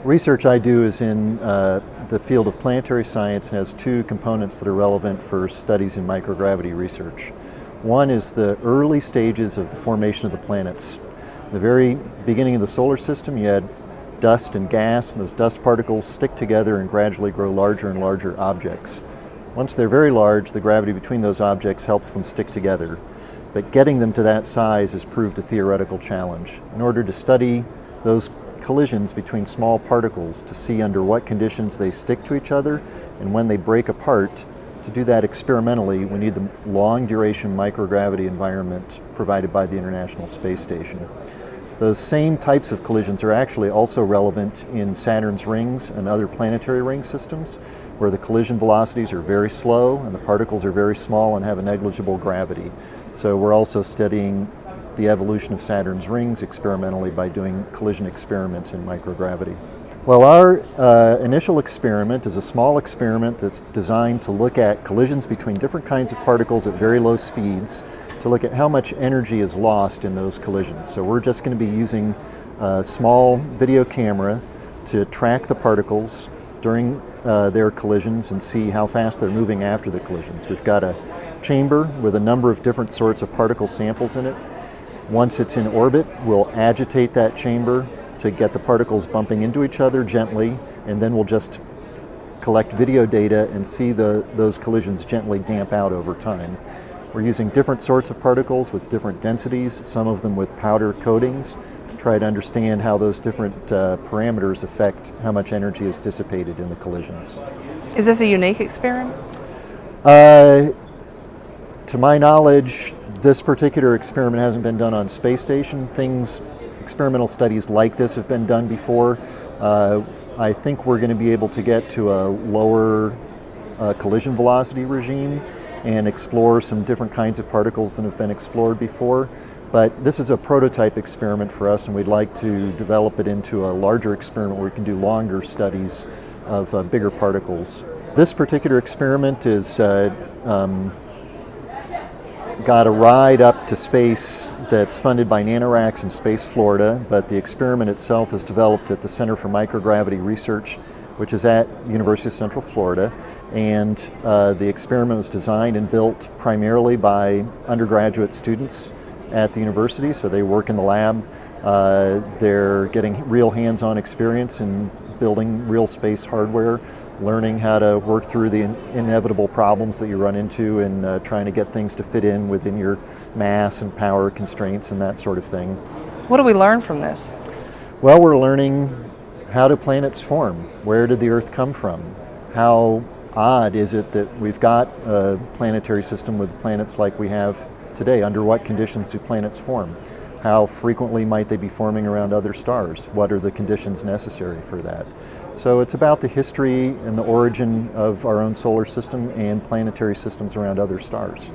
Research I do is in the field of planetary science and has two components that are relevant for studies in microgravity research. One is the early stages of the formation of the planets. The very beginning of the solar system, you had dust and gas, and those dust particles stick together and gradually grow larger and larger objects. Once they're very large, the gravity between those objects helps them stick together. But getting them to that size has proved a theoretical challenge. In order to study those collisions between small particles to see under what conditions they stick to each other and when they break apart, to do that experimentally, we need the long duration microgravity environment provided by the International Space Station. Those same types of collisions are actually also relevant in Saturn's rings and other planetary ring systems, where the collision velocities are very slow and the particles are very small and have a negligible gravity. So we're also studying the evolution of Saturn's rings experimentally by doing collision experiments in microgravity. Well, our initial experiment is a small experiment that's designed to look at collisions between different kinds of particles at very low speeds to look at how much energy is lost in those collisions. So we're just going to be using a small video camera to track the particles during their collisions and see how fast they're moving after the collisions. We've got a chamber with a number of different sorts of particle samples in it. Once it's in orbit, we'll agitate that chamber to get the particles bumping into each other gently, and then we'll just collect video data and see those collisions gently damp out over time. We're using different sorts of particles with different densities, some of them with powder coatings, to try to understand how those different parameters affect how much energy is dissipated in the collisions. Is this a unique experiment? To my knowledge, this particular experiment hasn't been done on space station. Experimental studies like this have been done before. I think we're going to be able to get to a lower collision velocity regime and explore some different kinds of particles than have been explored before. But this is a prototype experiment for us, and we'd like to develop it into a larger experiment where we can do longer studies of bigger particles. This particular experiment is got a ride up to space that's funded by NanoRacks in Space, Florida, but the experiment itself is developed at the Center for Microgravity Research, which is at University of Central Florida. And the experiment was designed and built primarily by undergraduate students at the university, so they work in the lab. They're getting real hands-on experience in building real space hardware, learning how to work through the inevitable problems that you run into in trying to get things to fit in within your mass and power constraints and that sort of thing. What do we learn from this? Well, we're learning how do planets form? Where did the Earth come from? How odd is it that we've got a planetary system with planets like we have today? Under what conditions do planets form? How frequently might they be forming around other stars? What are the conditions necessary for that? So it's about the history and the origin of our own solar system and planetary systems around other stars.